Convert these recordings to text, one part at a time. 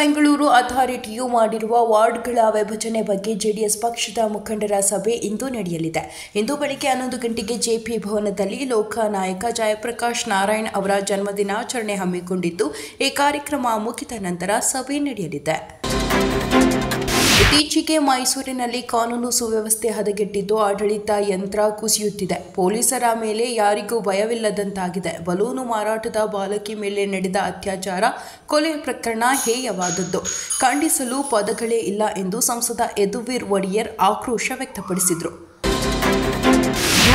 ಬೆಂಗಳೂರು ಅಥಾರಿಟಿಯು ಮಾಡಿರುವ ವಾರ್ಡ್ಗಳ ವಿಭಜನೆ ಬಗ್ಗೆ ಜೆಡಿಎಸ್ ಪಕ್ಷದ ಮುಖಂಡರ ಸಭೆ ಇಂದು ನಡೆಯಲಿದೆ. ಇಂದು ಬೆಳಗ್ಗೆ 11 ಗಂಟೆಗೆ ಜೆಪಿ ಭವನದಲ್ಲಿ ಲೋಕನಾಯಕ ಜಯಪ್ರಕಾಶ್ ನಾರಾಯಣ್ ಅವರ ಜನ್ಮದಿನಾಚರಣೆ ಹಮ್ಮಿಕೊಂಡಿದ್ದು, ಈ ಕಾರ್ಯಕ್ರಮ ಮುಗಿದ ನಂತರ ಸಭೆ ನಡೆಯಲಿದೆ. ಇತ್ತೀಚೆಗೆ ಮೈಸೂರಿನಲ್ಲಿ ಕಾನೂನು ಸುವ್ಯವಸ್ಥೆ ಹದಗೆಟ್ಟಿದ್ದು, ಆಡಳಿತ ಯಂತ್ರ ಕುಸಿಯುತ್ತಿದೆ. ಪೊಲೀಸರ ಮೇಲೆ ಯಾರಿಗೂ ಭಯವಿಲ್ಲದಂತಾಗಿದೆ. ಬಲೂನು ಮಾರಾಟದ ಬಾಲಕಿ ಮೇಲೆ ನಡೆದ ಅತ್ಯಾಚಾರ, ಕೊಲೆ ಪ್ರಕರಣ ಹೇಯವಾದದ್ದು. ಖಂಡಿಸಲು ಪದಗಳೇ ಇಲ್ಲ ಎಂದು ಸಂಸದ ಯದುವೀರ್ ಒಡೆಯರ್ ಆಕ್ರೋಶ ವ್ಯಕ್ತಪಡಿಸಿದರು.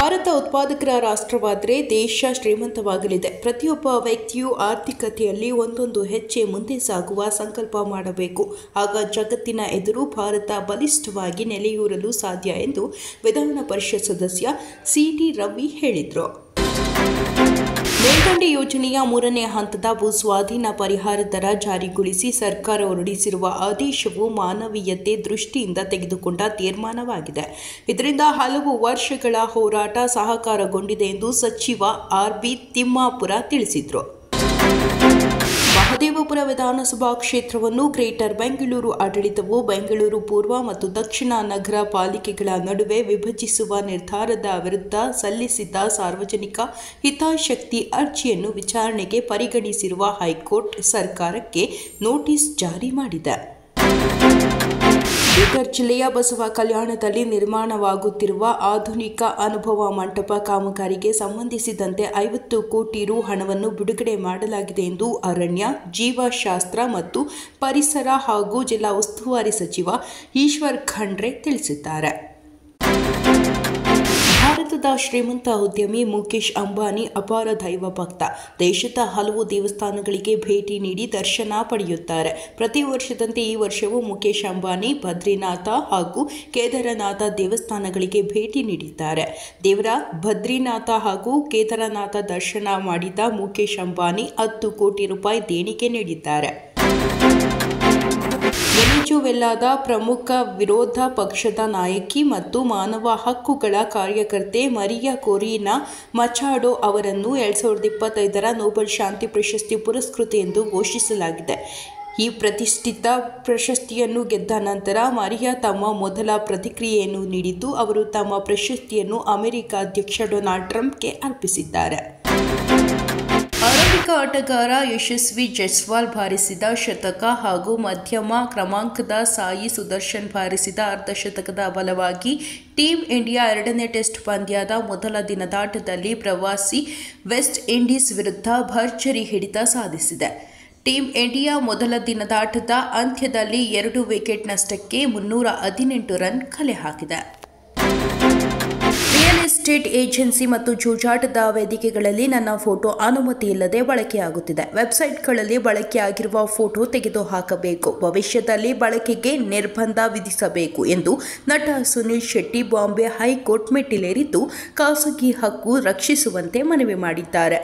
ಭಾರತ ಉತ್ಪಾದಕರ ರಾಷ್ಟ್ರವಾದರೆ ದೇಶ ಶ್ರೀಮಂತವಾಗಲಿದೆ. ಪ್ರತಿಯೊಬ್ಬ ವ್ಯಕ್ತಿಯೂ ಆರ್ಥಿಕತೆಯಲ್ಲಿ ಒಂದೊಂದು ಹೆಜ್ಜೆ ಮುಂದೆ ಸಾಗುವ ಸಂಕಲ್ಪ ಮಾಡಬೇಕು. ಆಗ ಜಗತ್ತಿನ ಎದುರು ಭಾರತ ಬಲಿಷ್ಠವಾಗಿ ನೆಲೆಯೂರಲು ಸಾಧ್ಯ ಎಂದು ವಿಧಾನ ಪರಿಷತ್ ಸದಸ್ಯ ಸಿಟಿ ರವಿ ಹೇಳಿದರು. ಮೇಲ್ದಂಡೆ ಯೋಜನೆಯ 3ನೇ ಹಂತದ ಭೂಸ್ವಾಧೀನ ಪರಿಹಾರ ದರ ಜಾರಿಗೊಳಿಸಿ ಸರ್ಕಾರ ಹೊರಡಿಸಿರುವ ಆದೇಶವು ಮಾನವೀಯತೆ ದೃಷ್ಟಿಯಿಂದ ತೆಗೆದುಕೊಂಡ ತೀರ್ಮಾನವಾಗಿದೆ. ಇದರಿಂದ ಹಲವು ವರ್ಷಗಳ ಹೋರಾಟ ಸಹಕಾರಗೊಂಡಿದೆ ಎಂದು ಸಚಿವ ಆರ್.ಬಿ. ತಿಮ್ಮಾಪುರ ತಿಳಿಸಿದರು. ಮಹದೇವಪುರ ವಿಧಾನಸಭಾ ಕ್ಷೇತ್ರವನ್ನು ಗ್ರೇಟರ್ ಬೆಂಗಳೂರು ಆಡಳಿತವು ಬೆಂಗಳೂರು ಪೂರ್ವ ಮತ್ತು ದಕ್ಷಿಣ ನಗರ ಪಾಲಿಕೆಗಳ ನಡುವೆ ವಿಭಜಿಸುವ ನಿರ್ಧಾರದ ವಿರುದ್ಧ ಸಲ್ಲಿಸಿದ್ದ ಸಾರ್ವಜನಿಕ ಹಿತಾಸಕ್ತಿ ಅರ್ಜಿಯನ್ನು ವಿಚಾರಣೆಗೆ ಪರಿಗಣಿಸಿರುವ ಹೈಕೋರ್ಟ್ ಸರ್ಕಾರಕ್ಕೆ ನೋಟಿಸ್ ಜಾರಿ ಮಾಡಿದೆ. ಬೀದರ್ ಜಿಲ್ಲೆಯ ಬಸವ ಕಲ್ಯಾಣದಲ್ಲಿ ನಿರ್ಮಾಣವಾಗುತ್ತಿರುವ ಆಧುನಿಕ ಅನುಭವ ಮಂಟಪ ಕಾಮಗಾರಿಗೆ ಸಂಬಂಧಿಸಿದಂತೆ 50 ಕೋಟಿ ರು ಹಣವನ್ನು ಬಿಡುಗಡೆ ಮಾಡಲಾಗಿದೆ ಎಂದು ಅರಣ್ಯ, ಜೀವಶಾಸ್ತ್ರ ಮತ್ತು ಪರಿಸರ ಹಾಗೂ ಜಿಲ್ಲಾ ಉಸ್ತುವಾರಿ ಸಚಿವ ಈಶ್ವರ್ ಖಂಡ್ರೆ ತಿಳಿಸಿದ್ದಾರೆ. ಭಾರತದ ಶ್ರೀಮಂತ ಉದ್ಯಮಿ ಮುಕೇಶ್ ಅಂಬಾನಿ ಅಪಾರ ದೈವ ಭಕ್ತ. ದೇಶದ ಹಲವು ದೇವಸ್ಥಾನಗಳಿಗೆ ಭೇಟಿ ನೀಡಿ ದರ್ಶನ ಪಡೆಯುತ್ತಾರೆ. ಪ್ರತಿ ವರ್ಷದಂತೆ ಈ ವರ್ಷವೂ ಮುಕೇಶ್ ಅಂಬಾನಿ ಬದ್ರಿನಾಥ ಹಾಗೂ ಕೇದಾರನಾಥ ದೇವಸ್ಥಾನಗಳಿಗೆ ಭೇಟಿ ನೀಡಿದ್ದಾರೆ. ದೇವರ ಬದ್ರಿನಾಥ ಹಾಗೂ ಕೇದಾರನಾಥ ದರ್ಶನ ಮಾಡಿದ ಮುಕೇಶ್ ಅಂಬಾನಿ 10 ಕೋಟಿ ರೂಪಾಯಿ ದೇಣಿಗೆ ನೀಡಿದ್ದಾರೆ. ವೆನೆಜುವೆಲಾದ ಪ್ರಮುಖ ವಿರೋಧ ಪಕ್ಷದ ನಾಯಕಿ ಮತ್ತು ಮಾನವ ಹಕ್ಕುಗಳ ಕಾರ್ಯಕರ್ತೆ ಮರಿಯಾ ಕೊರಿನಾ ಮಚಾಡೋ ಅವರನ್ನು 2025ರ ನೊಬೆಲ್ ಶಾಂತಿ ಪ್ರಶಸ್ತಿ ಪುರಸ್ಕೃತೆ ಎಂದು ಘೋಷಿಸಲಾಗಿದೆ. ಈ ಪ್ರತಿಷ್ಠಿತ ಪ್ರಶಸ್ತಿಯನ್ನು ಗೆದ್ದ ನಂತರ ಮರಿಯಾ ತಮ್ಮ ಮೊದಲ ಪ್ರತಿಕ್ರಿಯೆಯನ್ನು ನೀಡಿದ್ದು, ಅವರು ತಮ್ಮ ಪ್ರಶಸ್ತಿಯನ್ನು ಅಮೆರಿಕ ಅಧ್ಯಕ್ಷ ಡೊನಾಲ್ಡ್ ಟ್ರಂಪ್ಗೆ ಅರ್ಪಿಸಿದ್ದಾರೆ. ಆರಂಭಿಕ ಆಟಗಾರ ಯಶಸ್ವಿ ಜೈಸ್ವಾಲ್ ಬಾರಿಸಿದ ಶತಕ ಹಾಗೂ ಮಧ್ಯಮ ಕ್ರಮಾಂಕದ ಸಾಯಿ ಸುದರ್ಶನ್ ಬಾರಿಸಿದ ಅರ್ಧಶತಕದ ಬಲವಾಗಿ ಟೀಮ್ ಇಂಡಿಯಾ 2ನೇ ಟೆಸ್ಟ್ ಪಂದ್ಯದ ಮೊದಲ ದಿನದಾಟದಲ್ಲಿ ಪ್ರವಾಸಿ ವೆಸ್ಟ್ ಇಂಡೀಸ್ ವಿರುದ್ಧ ಭರ್ಜರಿ ಹಿಡಿತ ಸಾಧಿಸಿದೆ. ಟೀಮ್ ಇಂಡಿಯಾ ಮೊದಲ ದಿನದಾಟದ ಅಂತ್ಯದಲ್ಲಿ 2 ವಿಕೆಟ್ ನಷ್ಟಕ್ಕೆ 318 ರನ್ ಕಲೆ ಹಾಕಿದೆ. ರಿಯಲ್ ಎಸ್ಟೇಟ್ ಏಜೆನ್ಸಿ ಮತ್ತು ಜೂಜಾಟದ ವೇದಿಕೆಗಳಲ್ಲಿ ನನ್ನ ಫೋಟೋ ಅನುಮತಿ ಇಲ್ಲದೆ ಬಳಕೆಯಾಗುತ್ತಿದೆ. ವೆಬ್ಸೈಟ್ಗಳಲ್ಲಿ ಬಳಕೆಯಾಗಿರುವ ಫೋಟೋ ತೆಗೆದುಹಾಕಬೇಕು. ಭವಿಷ್ಯದಲ್ಲಿ ಬಳಕೆಗೆ ನಿರ್ಬಂಧ ವಿಧಿಸಬೇಕು ಎಂದು ನಟ ಸುನಿಲ್ ಶೆಟ್ಟಿ ಬಾಂಬೆ ಹೈಕೋರ್ಟ್ ಮೆಟ್ಟಿಲೇರಿದ್ದು, ಖಾಸಗಿ ಹಕ್ಕು ರಕ್ಷಿಸುವಂತೆ ಮನವಿ ಮಾಡಿದ್ದಾರೆ.